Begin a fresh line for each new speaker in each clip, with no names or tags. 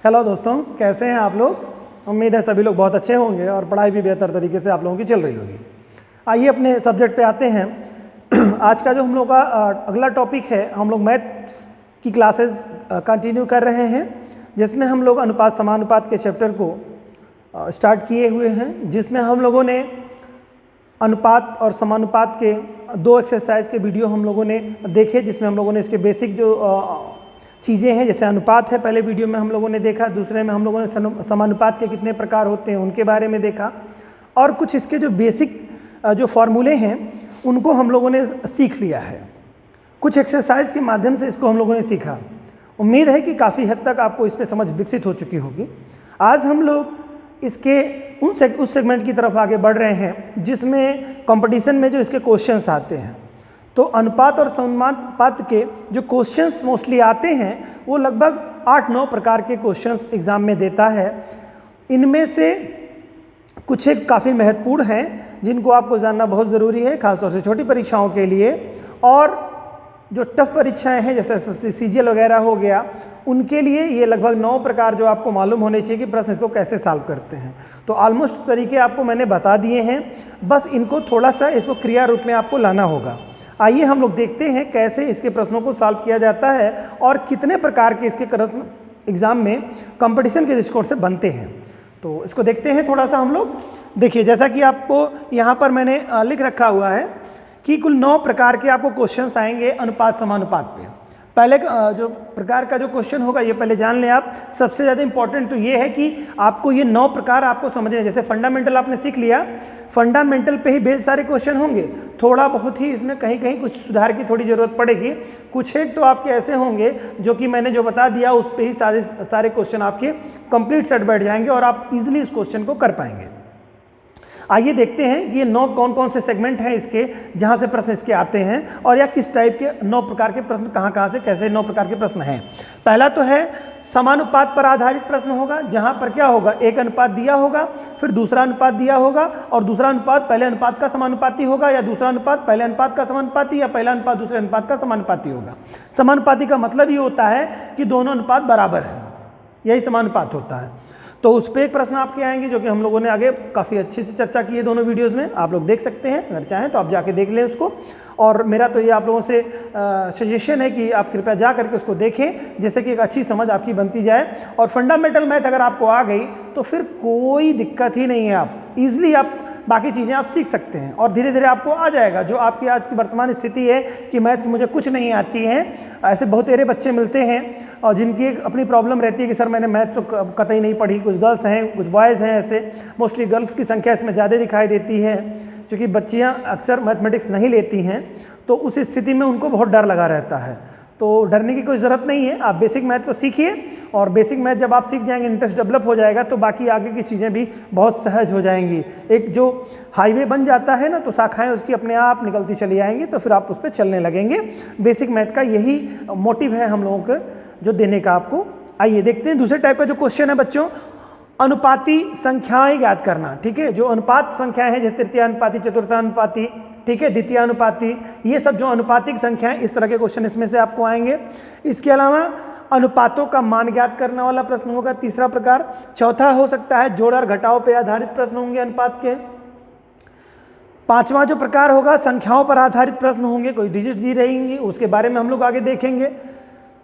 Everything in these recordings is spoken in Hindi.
हेलो दोस्तों, कैसे हैं आप लोग। उम्मीद है सभी लोग बहुत अच्छे होंगे और पढ़ाई भी बेहतर तरीके से आप लोगों की चल रही होगी। आइए अपने सब्जेक्ट पे आते हैं। आज का जो हम लोग का अगला टॉपिक है, हम लोग मैथ्स की क्लासेस कंटिन्यू कर रहे हैं, जिसमें हम लोग अनुपात समानुपात के चैप्टर को स्टार्ट किए हुए हैं, जिसमें हम लोगों ने अनुपात और समानुपात के दो एक्सरसाइज के वीडियो हम लोगों ने देखे, जिसमें हम लोगों ने इसके बेसिक जो चीज़ें हैं, जैसे अनुपात है पहले वीडियो में हम लोगों ने देखा, दूसरे में हम लोगों ने समानुपात के कितने प्रकार होते हैं उनके बारे में देखा, और कुछ इसके जो बेसिक जो फॉर्मूले हैं उनको हम लोगों ने सीख लिया है। कुछ एक्सरसाइज के माध्यम से इसको हम लोगों ने सीखा। उम्मीद है कि काफ़ी हद तक आपको इस पर समझ विकसित हो चुकी होगी। आज हम लोग इसके उस सेगमेंट की तरफ आगे बढ़ रहे हैं जिसमें कंपटीशन में जो इसके क्वेश्चंस आते हैं। तो अनुपात और समानुपात के जो क्वेश्चंस मोस्टली आते हैं वो लगभग 8-9 प्रकार के क्वेश्चंस एग्ज़ाम में देता है। इनमें से कुछ एक काफ़ी महत्वपूर्ण हैं जिनको आपको जानना बहुत ज़रूरी है, खासतौर से छोटी परीक्षाओं के लिए। और जो टफ परीक्षाएं हैं जैसे SSC CGL वगैरह हो गया, उनके लिए ये लगभग 9 प्रकार जो आपको मालूम होने चाहिए कि प्रश्न इसको कैसे सॉल्व करते हैं। तो ऑलमोस्ट तरीके आपको मैंने बता दिए हैं, बस इनको थोड़ा सा इसको क्रिया रूप में आपको लाना होगा। आइए हम लोग देखते हैं कैसे इसके प्रश्नों को सॉल्व किया जाता है और कितने प्रकार के इसके प्रश्न एग्ज़ाम में कंपटीशन के दृष्टिकोण से बनते हैं। तो इसको देखते हैं थोड़ा सा हम लोग। देखिए, जैसा कि आपको यहाँ पर मैंने लिख रखा हुआ है कि कुल 9 प्रकार के आपको क्वेश्चंस आएंगे अनुपात समानुपात पे। पहले जो प्रकार का जो क्वेश्चन होगा ये पहले जान लें आप। सबसे ज़्यादा इंपॉर्टेंट तो ये है कि आपको ये 9 प्रकार आपको समझने हैं। जैसे फंडामेंटल आपने सीख लिया, फंडामेंटल पे ही बेस सारे क्वेश्चन होंगे। थोड़ा बहुत ही इसमें कहीं कहीं कुछ सुधार की थोड़ी ज़रूरत पड़ेगी। कुछ एक तो आपके ऐसे होंगे जो कि मैंने जो बता दिया उस पर ही सारे क्वेश्चन आपके कंप्लीट सेट बैठ जाएंगे और आप इजीली इस क्वेश्चन को कर पाएंगे। आइए देखते हैं कि ये 9 कौन कौन से सेगमेंट हैं इसके, जहाँ से प्रश्न इसके आते हैं, और या किस टाइप के 9 प्रकार के प्रश्न कहाँ से कैसे 9 प्रकार के प्रश्न हैं। पहला तो है समानुपात पर आधारित प्रश्न होगा, जहाँ पर क्या होगा, एक अनुपात दिया होगा, फिर दूसरा अनुपात दिया होगा और दूसरा अनुपात पहले अनुपात का समानुपाती होगा, या दूसरा अनुपात पहले अनुपात का समानुपाती, या पहला अनुपात दूसरे अनुपात का समानुपाती होगा। समानुपाती का मतलब ये होता है कि दोनों अनुपात बराबर हैं, यही समानुपात होता है। तो उस पर एक प्रश्न आपके आएंगे जो कि हम लोगों ने आगे काफ़ी अच्छे से चर्चा की है दोनों वीडियोस में, आप लोग देख सकते हैं। अगर चाहें तो आप जाके देख लें उसको। और मेरा तो ये आप लोगों से सजेशन है कि आप कृपया जा करके उसको देखें, जिससे कि एक अच्छी समझ आपकी बनती जाए। और फंडामेंटल मैथ अगर आपको आ गई तो फिर कोई दिक्कत ही नहीं है, आप ईजिली आप बाकी चीज़ें आप सीख सकते हैं और धीरे धीरे आपको आ जाएगा। जो आपकी आज की वर्तमान स्थिति है कि मैथ्स मुझे कुछ नहीं आती है, ऐसे बहुत सारे बच्चे मिलते हैं और जिनकी अपनी प्रॉब्लम रहती है कि सर मैंने मैथ्स तो कतई नहीं पढ़ी। कुछ गर्ल्स हैं, कुछ बॉयज़ हैं, ऐसे मोस्टली गर्ल्स की संख्या इसमें ज़्यादा दिखाई देती है, क्योंकि बच्चियाँ अक्सर मैथमेटिक्स नहीं लेती हैं। तो उस स्थिति में उनको बहुत डर लगा रहता है। तो डरने की कोई ज़रूरत नहीं है, आप बेसिक मैथ को सीखिए और बेसिक मैथ जब आप सीख जाएंगे, इंटरेस्ट डेवलप हो जाएगा, तो बाकी आगे की चीज़ें भी बहुत सहज हो जाएंगी। एक जो हाईवे बन जाता है ना, तो शाखाएं उसकी अपने आप निकलती चली आएंगी, तो फिर आप उस पर चलने लगेंगे। बेसिक मैथ का यही मोटिव है हम लोगों को जो देने का आपको। आइए देखते हैं दूसरे टाइप का जो क्वेश्चन है बच्चों, अनुपाती संख्याएँ ज्ञात करना। ठीक है, जो अनुपात संख्याएँ हैं जैसे तृतीयानुपाती, चतुर्थानुपाती, ठीक है, द्वितीयानुपाती, ये सब जो अनुपातिक संख्या है, इस तरह के क्वेश्चन इसमें से आपको आएंगे। इसके अलावा अनुपातों का मान ज्ञात करने वाला प्रश्न होगा, तीसरा प्रकार। चौथा हो सकता है जोड़ और घटाव पर आधारित प्रश्न होंगे अनुपात के। पांचवा जो प्रकार होगा संख्याओं पर आधारित प्रश्न होंगे, कोई डिजिट दी रहेंगी, उसके बारे में हम लोग आगे देखेंगे।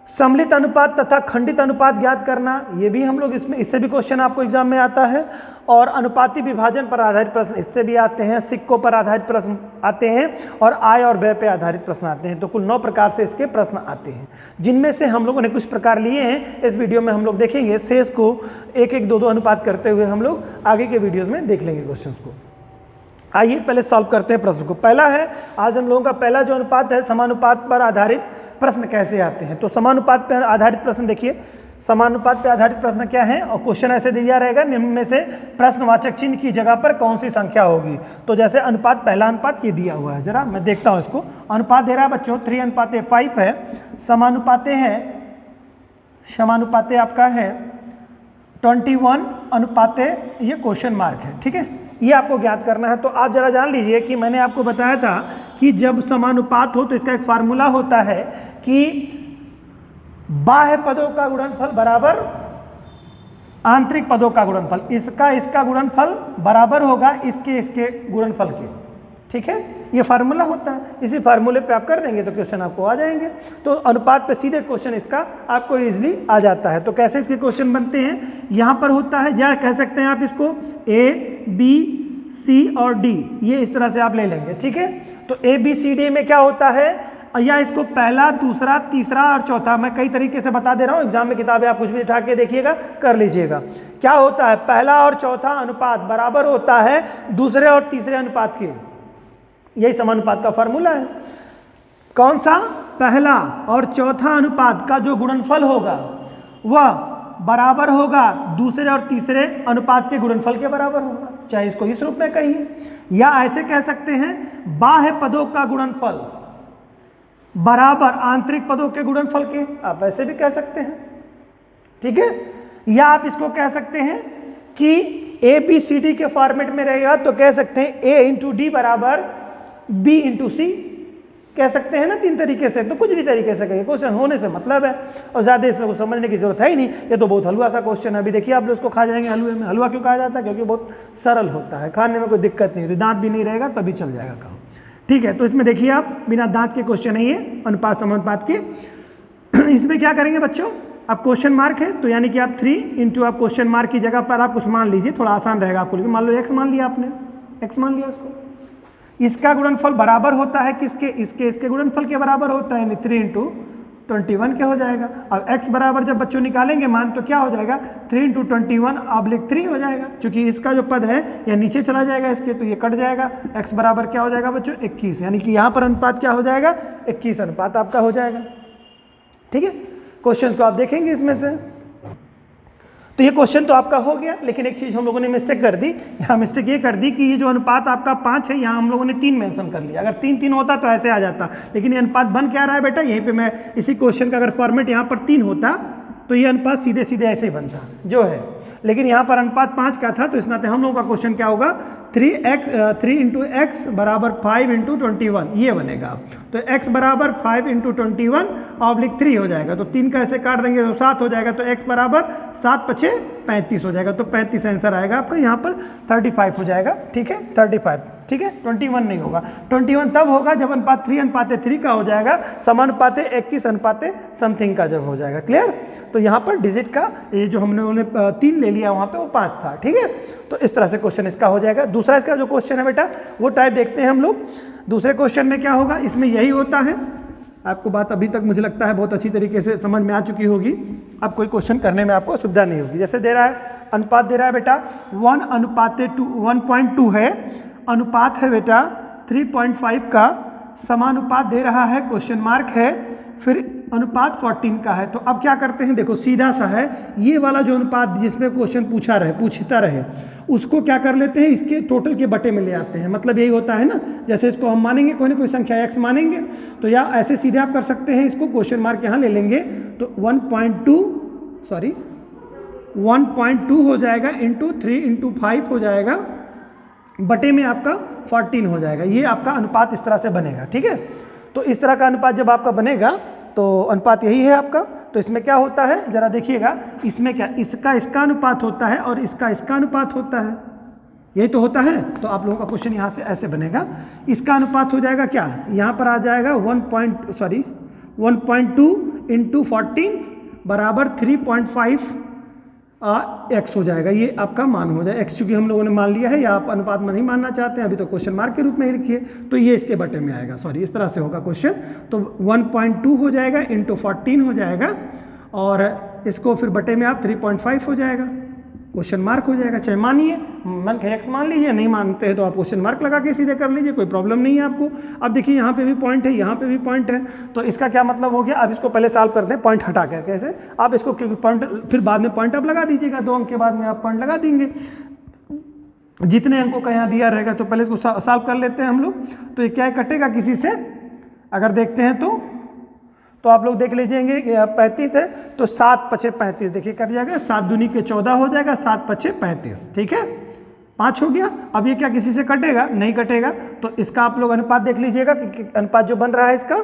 सम्मिलित अनुपात तथा खंडित अनुपात ज्ञात करना, ये भी हम लोग इससे भी क्वेश्चन आपको एग्जाम में आता है। और अनुपाती विभाजन पर आधारित प्रश्न इससे भी आते हैं, सिक्कों पर आधारित प्रश्न आते हैं और आय और व्यय पर आधारित प्रश्न आते हैं। तो कुल 9 प्रकार से इसके प्रश्न आते हैं, जिनमें से हम लोगों ने कुछ प्रकार लिए हैं। इस वीडियो में हम लोग देखेंगे, शेष को 1-1, 2-2 अनुपात करते हुए हम लोग आगे के वीडियोज़ में देख लेंगे क्वेश्चन को। आइए पहले सॉल्व करते हैं प्रश्न को। पहला है, आज हम लोगों का पहला जो अनुपात है, समानुपात पर आधारित प्रश्न कैसे आते हैं। तो समानुपात पर आधारित प्रश्न देखिए, समानुपात पर आधारित प्रश्न क्या है और क्वेश्चन ऐसे दिया रहेगा, निम्न में से प्रश्नवाचक चिन्ह की जगह पर कौन सी संख्या होगी। तो जैसे अनुपात, पहला अनुपात ये दिया हुआ है, जरा मैं देखता हूँ इसको। अनुपात दे रहा है बच्चों 3:5 है। समानुपाते हैं, समानुपाते आपका है 21 अनुपाते, ये क्वेश्चन मार्क है। ठीक है, ये आपको ज्ञात करना है। तो आप जरा जान लीजिए कि मैंने आपको बताया था कि जब समानुपात हो तो इसका एक फार्मूला होता है कि बाह्य पदों का गुणनफल बराबर आंतरिक पदों का गुणनफल, इसका गुणनफल बराबर होगा इसके गुणनफल के। ठीक है, ये फार्मूला होता है, इसी फार्मूले पे आप कर देंगे तो क्वेश्चन आपको आ जाएंगे। तो अनुपात पे सीधे क्वेश्चन इसका आपको इजीली आ जाता है। तो कैसे इसके क्वेश्चन बनते हैं, यहाँ पर होता है, या कह सकते हैं आप इसको A, B, C और D, ये इस तरह से आप ले लेंगे। ठीक है, तो A, B, C, D में क्या होता है, या इसको पहला, दूसरा, तीसरा और चौथा, मैं कई तरीके से बता दे रहा हूँ, एग्जाम में किताबें आप कुछ भी उठा के देखिएगा, कर लीजिएगा। क्या होता है, पहला और चौथा अनुपात बराबर होता है दूसरे और तीसरे अनुपात के, यही समानुपात का फॉर्मूला है। कौन सा, पहला और चौथा अनुपात का जो गुणनफल होगा वह बराबर होगा दूसरे और तीसरे अनुपात के गुणनफल के बराबर होगा, चाहे इसको इस रूप में कहिए, या ऐसे कह सकते हैं बाह्य पदों का गुणनफल बराबर आंतरिक पदों के गुणनफल के, आप ऐसे भी कह सकते हैं। ठीक है, या आप इसको कह सकते हैं कि ए बी सी डी के फॉर्मेट में रहेगा तो कह सकते हैं ए इंटू डी बराबर बी इंटू सी, कह सकते हैं ना, तीन तरीके से, तो कुछ भी तरीके से कहिए, क्वेश्चन होने से मतलब है, और ज़्यादा इसमें कुछ समझने की जरूरत है ही नहीं। ये तो बहुत हलवा सा क्वेश्चन है, अभी देखिए आप लोग उसको खा जाएंगे हलवे में। हलवा क्यों कहा जाता है, क्योंकि बहुत सरल होता है, खाने में कोई दिक्कत नहीं होती, दांत भी नहीं रहेगा तभी चल जाएगा काम। ठीक है, तो इसमें देखिए आप बिना दांत के क्वेश्चन है ये, अनुपात समानुपात के। इसमें क्या करेंगे बच्चों, अब क्वेश्चन मार्क है तो यानी कि आप 3 इंटू आप क्वेश्चन मार्क की जगह पर आप कुछ मान लीजिए, थोड़ा आसान रहेगा आपको। लेकिन मान लो x मान लिया आपने, x मान लिया इसको, इसका गुणनफल बराबर होता है किसके, इसके गुणनफल के बराबर होता है, यानी 3 इंटू 21 के हो जाएगा। अब x बराबर जब बच्चों निकालेंगे मान तो क्या हो जाएगा, 3 इंटू 21/3 हो जाएगा, क्योंकि इसका जो पद है यह नीचे चला जाएगा इसके, तो ये कट जाएगा। x बराबर क्या हो जाएगा बच्चों, 21, यानी कि यहाँ पर अनुपात क्या हो जाएगा, 21 अनुपात आपका हो जाएगा। ठीक है, क्वेश्चन को आप देखेंगे इसमें से, तो ये क्वेश्चन तो आपका हो गया। लेकिन एक चीज़ हम लोगों ने मिस्टेक कर दी, यहाँ मिस्टेक ये कर दी कि ये जो अनुपात आपका 5 है, यहाँ हम लोगों ने 3 मेंशन कर लिया। अगर 3 होता तो ऐसे आ जाता, लेकिन ये अनुपात बन क्या रहा है बेटा, यहीं पे मैं इसी क्वेश्चन का अगर फॉर्मेट यहाँ पर 3 होता तो ये अनुपात सीधे सीधे ऐसे ही बनता जो है, लेकिन यहाँ पर अनुपात 5 का था, तो इस नाते हम लोगों का क्वेश्चन क्या होगा, 3 इंटू एक्स बराबर 5 इंटू 21, ये बनेगा। तो x बराबर 5 इंटू 21/3 हो जाएगा, तो 3 का ऐसे काट देंगे तो 7 हो जाएगा, तो x बराबर 7 × 5 = 35 हो जाएगा, तो 35 आंसर आएगा आपका, यहाँ पर 35 हो जाएगा। ठीक है, 35, ठीक है, 21 नहीं होगा। 21 तब होगा जब अनुपात 3:3 का हो जाएगा, समानुपात 21 समथिंग का जब हो जाएगा। क्लियर, तो यहाँ पर डिजिट का ये जो हमने 3 ले लिया, वहाँ पे वो 5 था। ठीक है, तो इस तरह से क्वेश्चन इसका हो जाएगा। दूसरा इसका जो क्वेश्चन है बेटा वो टाइप देखते हैं हम लोग। दूसरे क्वेश्चन में क्या होगा, इसमें यही होता है, आपको बात अभी तक मुझे लगता है बहुत अच्छी तरीके से समझ में आ चुकी होगी, अब कोई क्वेश्चन करने में आपको सुविधा नहीं होगी। जैसे दे रहा है अनुपात, दे रहा है बेटा 1:1.2 है, अनुपात है बेटा 3.5 का, समानुपात दे रहा है, क्वेश्चन मार्क है, फिर अनुपात 14 का है। तो अब क्या करते हैं, देखो सीधा सा है, ये वाला जो अनुपात जिसमें क्वेश्चन पूछता रहे उसको क्या कर लेते हैं, इसके टोटल के बटे में ले आते हैं। मतलब यही होता है ना, जैसे इसको हम मानेंगे कोई ना कोई संख्या x मानेंगे, तो या ऐसे सीधे आप कर सकते हैं, इसको क्वेश्चन मार्क यहाँ ले लेंगे, तो 1.2 हो जाएगा इंटू 3 इंटू 5 हो जाएगा, बटे में आपका 14 हो जाएगा। ये आपका अनुपात इस तरह से बनेगा। ठीक है, तो इस तरह का अनुपात जब आपका बनेगा तो अनुपात यही है आपका। तो इसमें क्या होता है जरा देखिएगा, इसमें क्या, इसका अनुपात होता है और इसका अनुपात होता है, यही तो होता है। तो आप लोगों का क्वेश्चन यहाँ से ऐसे बनेगा, इसका अनुपात हो जाएगा क्या, यहाँ पर आ जाएगा 1.2 इंटू 14 बराबर 3.5 x हो जाएगा। ये आपका मान हो जाए, x चूँकि हम लोगों ने मान लिया है, या आप अनुपात में नहीं मानना चाहते हैं अभी, तो क्वेश्चन मार्क के रूप में ही लिखिए, तो ये इसके बटे में आएगा, सॉरी इस तरह से होगा क्वेश्चन। तो 1.2 हो जाएगा इंटू 14 हो जाएगा, और इसको फिर बटे में आप 3.5 हो जाएगा, क्वेश्चन मार्क हो जाएगा। चाहे मानिए, मन के x मान लीजिए, नहीं मानते हैं तो आप क्वेश्चन मार्क लगा के सीधे कर लीजिए, कोई प्रॉब्लम नहीं है आपको। अब देखिए यहाँ पे भी पॉइंट है, यहाँ पे भी पॉइंट है, तो इसका क्या मतलब हो गया, अब इसको पहले सॉल्व करते हैं पॉइंट हटा कर। कैसे, आप इसको क्योंकि पॉइंट फिर बाद में पॉइंट आप लगा दीजिएगा, 2 अंक के बाद में आप पॉइंट लगा देंगे, जितने अंकों का यहाँ दिया रहेगा। तो पहले इसको सॉल्व कर लेते हैं हम लोग। तो ये क्या कटेगा किसी से, अगर देखते हैं तो आप लोग देख लीजिएंगे 35 है, तो 7 × 5 = 35, देखिए कट जाएगा, 7 दूनी के 14 हो जाएगा, 7 × 5 = 35। ठीक है, 5 हो गया। अब ये क्या किसी से कटेगा, नहीं कटेगा, तो इसका आप लोग अनुपात देख लीजिएगा कि अनुपात जो बन रहा है इसका,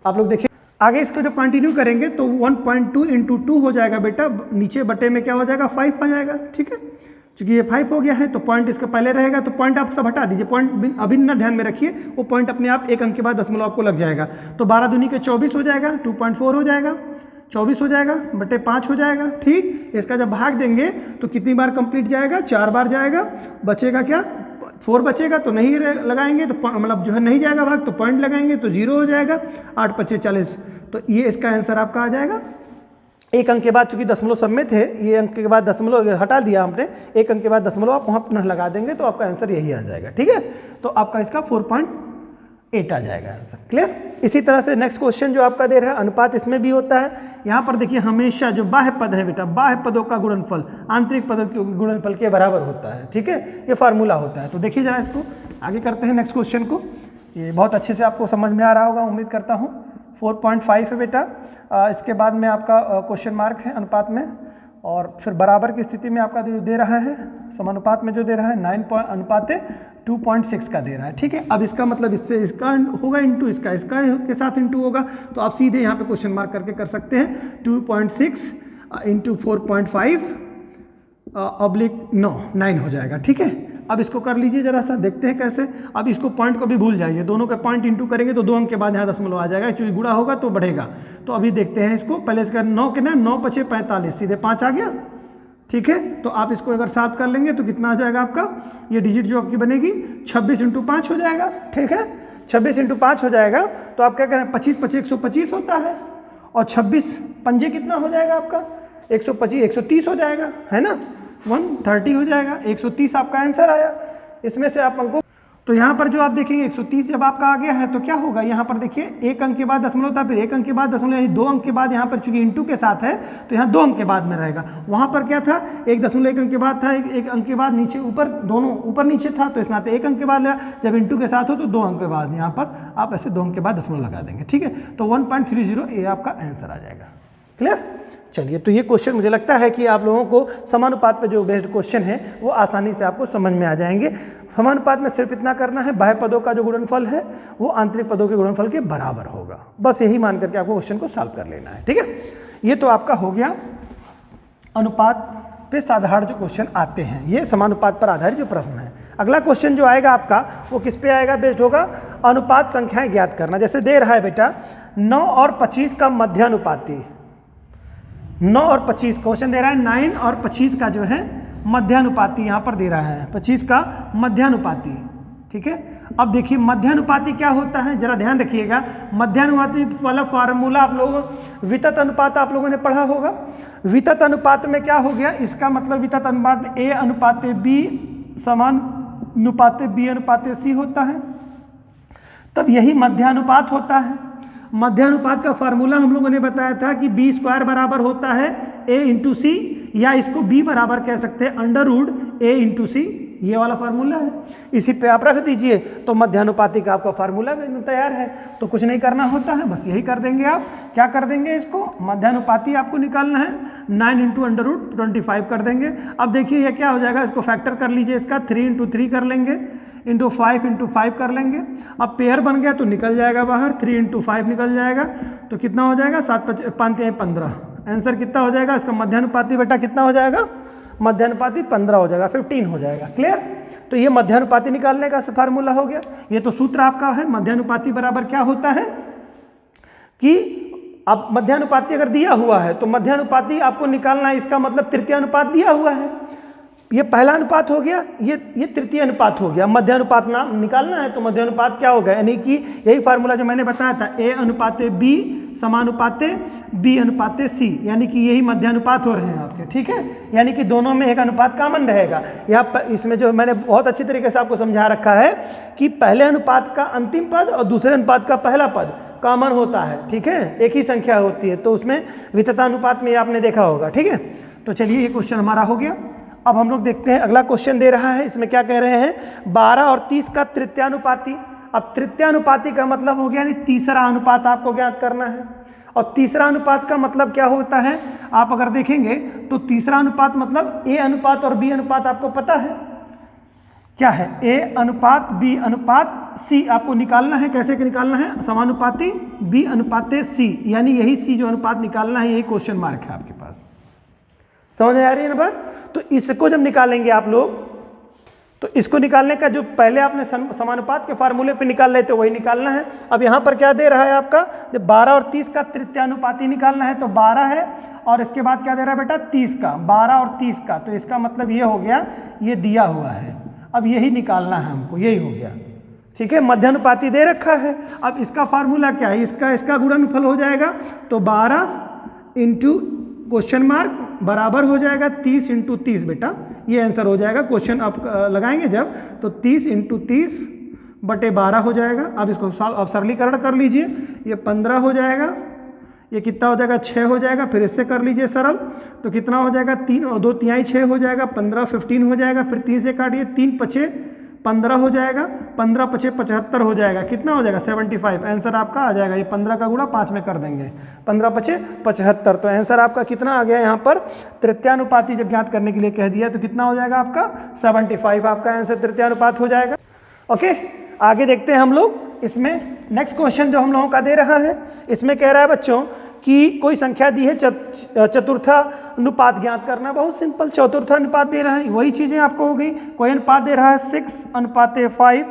आप लोग देखिए। आगे इसको जब कंटिन्यू करेंगे तो 1.2 इंटू 2 हो जाएगा बेटा, नीचे बटे में क्या हो जाएगा 5 आ जाएगा, ठीक है। क्योंकि ये 5 हो गया है तो पॉइंट इसका पहले रहेगा, तो पॉइंट आप सब हटा दीजिए, पॉइंट अभी ना ध्यान में रखिए, वो पॉइंट अपने आप एक अंक के बाद दशमलव आपको लग जाएगा। तो 12 दूनी के 24 हो जाएगा, 2.4 हो जाएगा, 24 हो जाएगा बटे 5 हो जाएगा, ठीक। इसका जब भाग देंगे तो कितनी बार कंप्लीट जाएगा, 4 बार जाएगा, बचेगा क्या 4 बचेगा, तो नहीं लगाएंगे तो मतलब जो है नहीं जाएगा भाग, तो पॉइंट लगाएंगे तो 0 हो जाएगा, 8 × 5 = 40। तो ये इसका आंसर आपका आ जाएगा। एक अंक के बाद चूंकि दशमलव सब में थे, ये अंक के बाद दशमलव हटा दिया हमने, एक अंक के बाद दशमलव आप वहाँ पुनः लगा देंगे तो आपका आंसर यही आ जाएगा, ठीक है। तो आपका इसका 4.8 आ जाएगा आंसर, क्लियर। इसी तरह से नेक्स्ट क्वेश्चन जो आपका दे रहा है, अनुपात इसमें भी होता है। यहाँ पर देखिए हमेशा जो बाह्य पद है बेटा, बाह्य पदों का गुणनफल आंतरिक पदों के गुणनफल के बराबर होता है, ठीक है, ये फार्मूला होता है। तो देखिए जरा इसको आगे करते हैं नेक्स्ट क्वेश्चन को, ये बहुत अच्छे से आपको समझ में आ रहा होगा उम्मीद करता हूँ। 4.5 है बेटा, इसके बाद में आपका क्वेश्चन मार्क है अनुपात में, और फिर बराबर की स्थिति में आपका जो दे रहा है समानुपात में जो दे रहा है 9:2.6 का दे रहा है, ठीक है। अब इसका मतलब इससे इसका होगा इंटू इसका के साथ इंटू होगा, तो आप सीधे यहाँ पे क्वेश्चन मार्क करके कर सकते हैं। 2.6 इंटू 4.5 / 9 हो जाएगा, ठीक है। अब इसको कर लीजिए जरा सा, देखते हैं कैसे। अब इसको पॉइंट को भी भूल जाइए, दोनों का पॉइंट इंटू करेंगे तो 2 अंक के बाद यहाँ दशमलव आ जाएगा, क्योंकि गुणा होगा तो बढ़ेगा। तो अभी देखते हैं इसको, पहले इसका 9 के ना 9 × 5 = 45, सीधे 5 आ गया, ठीक है। तो आप इसको अगर 7 कर लेंगे तो कितना आ जाएगा आपका, ये डिजिट जो आपकी बनेगी 26 × 5 हो जाएगा, ठीक है। 26 × 5 हो जाएगा, तो आप क्या करें, 25 × 5 = 125 होता है, और 26 पंजे कितना हो जाएगा आपका 125 130 हो जाएगा, है ना, 130 हो जाएगा, 130 आपका आंसर आया। इसमें से आप अंकों, तो यहाँ पर जो आप देखेंगे 130 जब आपका आ गया है तो क्या होगा, यहाँ पर देखिए एक अंक के बाद दशमलव था, फिर एक अंक के बाद दशमलव, यानी 2 अंक के बाद यहाँ पर चूंकि इंटू के साथ है तो यहाँ 2 अंक के बाद में रहेगा। वहाँ पर क्या था, 1.1 अंक के बाद था, एक अंक के बाद नीचे ऊपर, दोनों ऊपर नीचे था, तो इस नाते 1 अंक के बाद लिया, जब इंटू के साथ हो तो 2 अंक के बाद यहाँ पर आप ऐसे 2 अंक के बाद दशमलव लगा देंगे, ठीक है। तो 1.30 ये आपका आंसर आ जाएगा, क्लियर। चलिए, तो ये क्वेश्चन मुझे लगता है कि आप लोगों को समानुपात पे जो बेस्ड क्वेश्चन है वो आसानी से आपको समझ में आ जाएंगे। समानुपात में सिर्फ इतना करना है, बाह्य पदों का जो गुणनफल है वो आंतरिक पदों के गुणनफल के बराबर होगा, बस यही मान करके आपको क्वेश्चन को सॉल्व कर लेना है, ठीक है। ये तो आपका हो गया अनुपात पे साधारण जो क्वेश्चन आते हैं, ये समानुपात पर आधारित जो प्रश्न है। अगला क्वेश्चन जो आएगा आपका वो किस पे आएगा, बेस्ड होगा अनुपात संख्याएं ज्ञात करना। जैसे दे रहा है बेटा 9 और 25 का मध्यानुपाती, 9 और 25 क्वेश्चन दे रहा है, 9 और 25 का जो है मध्यानुपाती यहाँ पर दे रहा है, 25 का मध्यानुपाती, ठीक है। अब देखिए मध्यानुपाती क्या होता है, जरा ध्यान रखिएगा। मध्यानुपाती वाला फार्मूला आप लोगों, वितत अनुपात आप लोगों ने पढ़ा होगा। वितत अनुपात में क्या हो गया, इसका मतलब वितत अनुपात में A अनुपात B समानुपात B अनुपात C होता है, तब यही मध्यानुपात होता है। मध्यानुपात का फार्मूला हम लोगों ने बताया था कि B² बराबर होता है A × C, या इसको B बराबर कह सकते हैं √A × C, ये वाला फार्मूला है। इसी पे आप रख दीजिए तो मध्यानुपाती का आपका फार्मूला तैयार है। तो कुछ नहीं करना होता है, बस यही कर देंगे। आप क्या कर देंगे, इसको मध्यानुपाती आपको निकालना है, 9 × √25 कर देंगे। अब देखिए ये क्या हो जाएगा, इसको फैक्टर कर लीजिए, इसका 3 × 3 कर लेंगे, इंटू 5 × 5 कर लेंगे। अब पेयर बन गया तो निकल जाएगा बाहर, 3 × 5 निकल जाएगा, तो कितना हो जाएगा 7 × 5 = 15। आंसर कितना हो जाएगा इसका मध्यानुपाती बेटा, कितना हो जाएगा मध्यानुपाती 15 हो जाएगा, 15 हो जाएगा, क्लियर। तो ये मध्यानुपाती निकालने का फार्मूला हो गया। ये तो सूत्र आपका है, मध्यानुपाती बराबर क्या होता है कि अब मध्यानुपाती अगर दिया हुआ है तो मध्यानुपाती आपको निकालना है, इसका मतलब तृतीय अनुपात दिया हुआ है, ये पहला अनुपात हो गया, ये तृतीय अनुपात हो गया। मध्यानुपात नाम निकालना है तो मध्यानुपात क्या होगा, यानी कि यही फार्मूला जो मैंने बताया था, A अनुपात B समानुपात B अनुपात C, यानी कि यही मध्यानुपात हो रहे हैं आपके, ठीक है। यानी कि दोनों में एक अनुपात कॉमन रहेगा। यहाँ इसमें जो मैंने बहुत अच्छी तरीके से आपको समझा रखा है कि पहले अनुपात का अंतिम पद और दूसरे अनुपात का पहला पद कॉमन होता है, ठीक है, एक ही संख्या होती है, तो उसमें विततानुपात में आपने देखा होगा, ठीक है। तो चलिए ये क्वेश्चन हमारा हो गया। अब हम लोग देखते हैं अगला क्वेश्चन दे रहा है, इसमें क्या कह रहे हैं 12 और 30 का तृतीयानुपाती। अब तृतीयानुपाती का मतलब हो गया यानी तीसरा अनुपात आपको ज्ञात करना है, और तीसरा अनुपात का मतलब क्या होता है, आप अगर देखेंगे तो तीसरा अनुपात मतलब A अनुपात और B अनुपात आपको पता है। क्या है, ए अनुपात बी अनुपात सी आपको निकालना है। कैसे निकालना है, समानुपाती बी अनुपाते सी, यानी यही सी जो अनुपात निकालना है, यही क्वेश्चन मार्क है आपके पास। समझ में आ रही है ना बात? तो इसको जब निकालेंगे आप लोग, तो इसको निकालने का जो पहले आपने समानुपात के फार्मूले पे निकाल रहे थे वही निकालना है। अब यहाँ पर क्या दे रहा है आपका, जब 12 और 30 का तृतीयानुपाती निकालना है तो 12 है, और इसके बाद क्या दे रहा है बेटा, 30 का, 12 और 30 का, तो इसका मतलब ये हो गया, ये दिया हुआ है। अब यही निकालना है हमको, यही हो गया, ठीक है। मध्यानुपाती दे रखा है। अब इसका फार्मूला क्या है, इसका गुणनफल हो जाएगा, तो 12 इंटू क्वेश्चन मार्क बराबर हो जाएगा 30 इंटू 30 बेटा, ये आंसर हो जाएगा। क्वेश्चन आप लगाएंगे जब, तो 30 इंटू 30 बटे 12 हो जाएगा। अब इसको अब सरलीकरण कर लीजिए, ये 15 हो जाएगा, ये कितना हो जाएगा, 6 हो जाएगा। फिर इससे कर लीजिए सरल, तो कितना हो जाएगा, 3 और 2 तिहाई 6 हो जाएगा, 15 15 हो जाएगा। फिर 3 से काटिए, 3 पचे 15 हो जाएगा, 15 पचे 75 हो जाएगा, कितना हो जाएगा 75। आंसर आपका आ जाएगा, ये 15 का गुणा 5 में कर देंगे, 15 पचे 75। तो आंसर आपका कितना आ गया यहाँ पर, तृतीयानुपाती जब ज्ञात करने के लिए कह दिया तो कितना हो जाएगा आपका 75, आपका आंसर तृतीयानुपात हो जाएगा। ओके, आगे देखते हैं हम लोग। इसमें नेक्स्ट क्वेश्चन जो हम लोगों का दे रहा है, इसमें कह रहा है बच्चों कि कोई संख्या दी है, चतुर्थानुपात ज्ञात करना। बहुत सिंपल, चतुर्थानुपात दे रहा है, वही चीज़ें आपको हो गई। कोई अनुपात दे रहा है 6:5,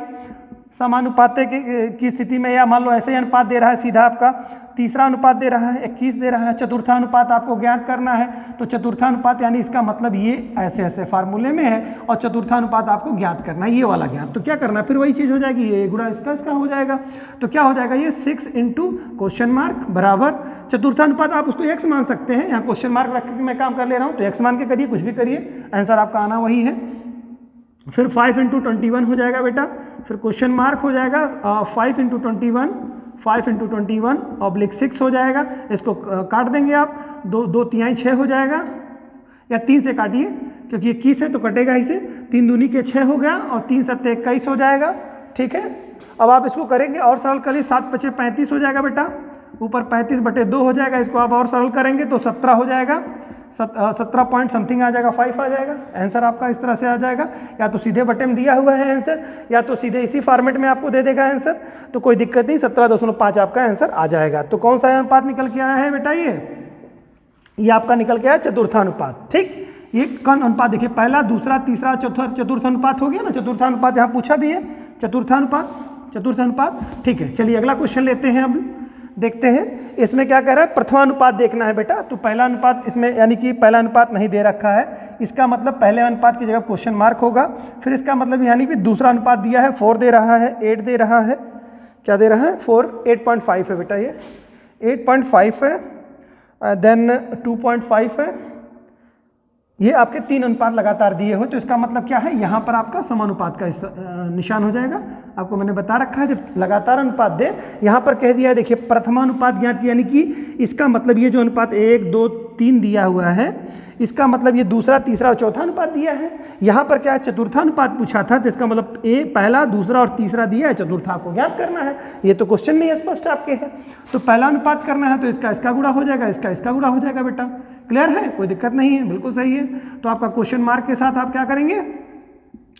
समानुपाते की स्थिति में, या मान लो ऐसे ही अनुपात दे रहा है सीधा आपका। तीसरा अनुपात दे रहा है 21 दे रहा है। चतुर्थानुपात आपको ज्ञात करना है, तो चतुर्थानुपात यानी इसका मतलब ये ऐसे ऐसे फार्मूले में है, और चतुर्थानुपात आपको ज्ञात करना है, ये वाला ज्ञात। तो क्या करना है, फिर वही चीज़ हो जाएगी, ये गुणा इसका हो जाएगा। तो क्या हो जाएगा, ये 6 इंटू क्वेश्चन मार्क बराबर चतुर्थानुपात, आप उसको x मान सकते हैं, यहाँ क्वेश्चन मार्क रख के मैं काम कर ले रहा हूँ, तो x मान के करिए, कुछ भी करिए, आंसर आपका आना वही है। फिर 5 इंटू 21 हो जाएगा बेटा, फिर क्वेश्चन मार्क हो जाएगा 5 इंटू 21, 5 इंटू 21 ऑब्लिक 6 हो जाएगा। इसको काट देंगे आप, 2 तिहाई 6 हो जाएगा, या 3 से काटिए क्योंकि 21 है तो कटेगा ही से, 3 दूनी के 6 हो गया, और 3 सत्ते 21 हो जाएगा, ठीक है। अब आप इसको करेंगे और सरल करिए, 7 पचे 35 हो जाएगा बेटा, ऊपर 35 बटे 2 हो जाएगा। इसको आप और सरल करेंगे तो 17 हो जाएगा, 17 पॉइंट समथिंग आ जाएगा, 5 आ जाएगा। आंसर आपका इस तरह से आ जाएगा, या तो सीधे बटे में दिया हुआ है आंसर, या तो सीधे इसी फॉर्मेट में आपको दे देगा आंसर, तो कोई दिक्कत नहीं, 17.5 आपका आंसर आ जाएगा। तो कौन सा अनुपात निकल के आया है बेटा, ये आपका निकल के आया चतुर्थानुपात, ठीक। ये कौन अनुपात, देखिए पहला, दूसरा, तीसरा, चौथा, चतुर्थानुपात हो गया ना। चतुर्थानुपात यहाँ पूछा भी है, चतुर्थानुपात, ठीक है। चलिए अगला क्वेश्चन लेते हैं, अब देखते हैं इसमें क्या कह रहा है। प्रथमानुपात देखना है बेटा, तो पहला अनुपात इसमें, यानी कि पहला अनुपात नहीं दे रखा है, इसका मतलब पहले अनुपात की जगह क्वेश्चन मार्क होगा। फिर इसका मतलब यानी कि दूसरा अनुपात दिया है, 4 दे रहा है, 8 दे रहा है, क्या दे रहा है, 4, 8.5 है बेटा, ये 8.5 है, देन 2.5 है। ये आपके 3 अनुपात लगातार दिए हो, तो इसका मतलब क्या है, यहाँ पर आपका समानुपात का निशान हो जाएगा। आपको मैंने बता रखा है, जब लगातार अनुपात दे, यहाँ पर कह दिया है, देखिए प्रथमानुपात ज्ञात, यानी कि इसका मतलब ये जो अनुपात 1, 2, 3 दिया हुआ है, इसका मतलब ये दूसरा, तीसरा और चौथा अनुपात दिया है। यहाँ पर क्या है, चतुर्थानुपात पूछा था, तो इसका मतलब पहला, दूसरा और तीसरा दिया है, चतुर्था को ज्ञात करना है। ये तो क्वेश्चन में स्पष्ट आपके है। तो पहला अनुपात करना है, तो इसका गुणा हो जाएगा, इसका गुणा हो जाएगा बेटा। क्लियर है, कोई दिक्कत नहीं है, बिल्कुल सही है। तो आपका क्वेश्चन मार्क के साथ आप क्या करेंगे,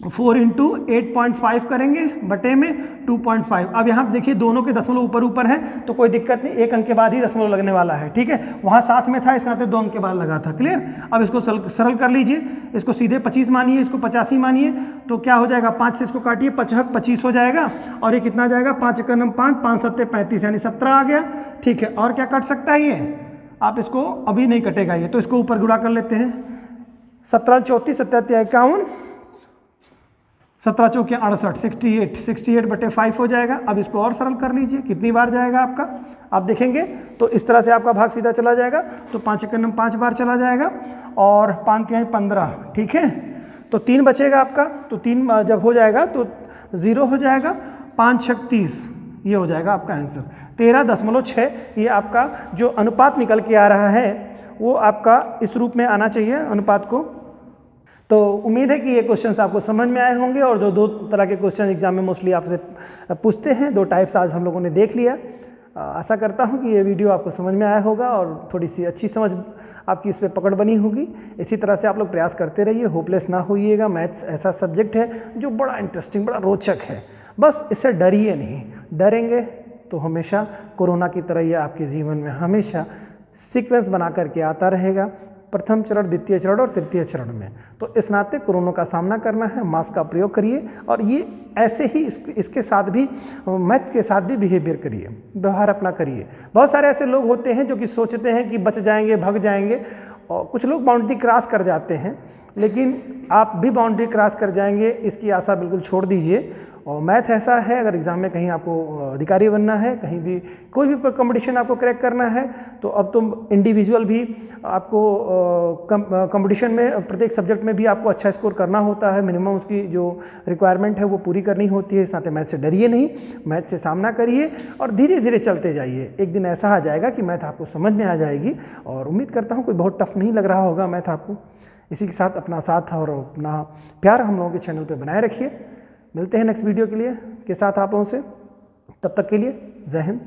4 इंटू 8.5 करेंगे बटे में 2.5। अब यहाँ देखिए दोनों के दशमलव ऊपर है, तो कोई दिक्कत नहीं, 1 अंक के बाद ही दशमलव लगने वाला है, ठीक है। वहाँ साथ में था, इस नाते 2 अंक के बाद लगा था। क्लियर। अब इसको सरल कर लीजिए, इसको सीधे 25 मानिए, इसको 85 मानिए, तो क्या हो जाएगा, 5 से इसको काटिए, 25 हो जाएगा, और ये कितना जाएगा, 5 × 9 5, 5 7 35, यानी 17 आ गया, ठीक है। और क्या कट सकता है ये, आप इसको अभी नहीं कटेगा ये, तो इसको ऊपर गुणा कर लेते हैं, 17 34 17 51, 17 चौके 68, 68 बटे 5 हो जाएगा। अब इसको और सरल कर लीजिए, कितनी बार जाएगा आपका, आप देखेंगे तो इस तरह से आपका भाग सीधा चला जाएगा, तो 5 × 9 5 बार चला जाएगा, और 5 × 3 15, ठीक है। तो 3 बचेगा आपका, तो 3 जब हो जाएगा तो 0 हो जाएगा, 5 × 6 30, ये हो जाएगा आपका आंसर 13.6। ये आपका जो अनुपात निकल के आ रहा है वो आपका इस रूप में आना चाहिए अनुपात को। तो उम्मीद है कि ये क्वेश्चंस आपको समझ में आए होंगे, और जो 2 तरह के क्वेश्चन एग्जाम में मोस्टली आपसे पूछते हैं, 2 टाइप्स आज हम लोगों ने देख लिया। आशा करता हूँ कि ये वीडियो आपको समझ में आया होगा और थोड़ी सी अच्छी समझ आपकी इस पर पकड़ बनी होगी। इसी तरह से आप लोग प्रयास करते रहिए, होपलेस ना होइएगा। मैथ्स ऐसा सब्जेक्ट है जो बड़ा इंटरेस्टिंग, बड़ा रोचक है। बस इससे डरिए नहीं, डरेंगे तो हमेशा कोरोना की तरह ये आपके जीवन में हमेशा सीक्वेंस बना करके आता रहेगा, प्रथम चरण, द्वितीय चरण और तृतीय चरण में। तो इस नाते कोरोना का सामना करना है, मास्क का प्रयोग करिए और ये ऐसे ही इसके साथ भी, मैथ के साथ भी बिहेवियर करिए, व्यवहार अपना करिए। बहुत सारे ऐसे लोग होते हैं जो कि सोचते हैं कि बच जाएंगे, भाग जाएंगे, और कुछ लोग बाउंड्री क्रॉस कर जाते हैं, लेकिन आप भी बाउंड्री क्रॉस कर जाएंगे इसकी आशा बिल्कुल छोड़ दीजिए। और मैथ ऐसा है, अगर एग्ज़ाम में कहीं आपको अधिकारी बनना है, कहीं भी कोई भी कंपटीशन आपको क्रैक करना है, तो अब तुम इंडिविजुअल भी आपको कंपटीशन में प्रत्येक सब्जेक्ट में भी आपको अच्छा स्कोर करना होता है। मिनिमम उसकी जो रिक्वायरमेंट है वो पूरी करनी होती है। इस नाते मैथ से डरिए नहीं, मैथ से सामना करिए और धीरे धीरे चलते जाइए। एक दिन ऐसा आ जाएगा कि मैथ आपको समझ में आ जाएगी और उम्मीद करता हूँ कोई बहुत टफ नहीं लग रहा होगा मैथ आपको। इसी के साथ अपना साथ और अपना प्यार हम लोगों के चैनल पर बनाए रखिए। मिलते हैं नेक्स्ट वीडियो के साथ आप लोगों से। तब तक के लिए जय हिंद।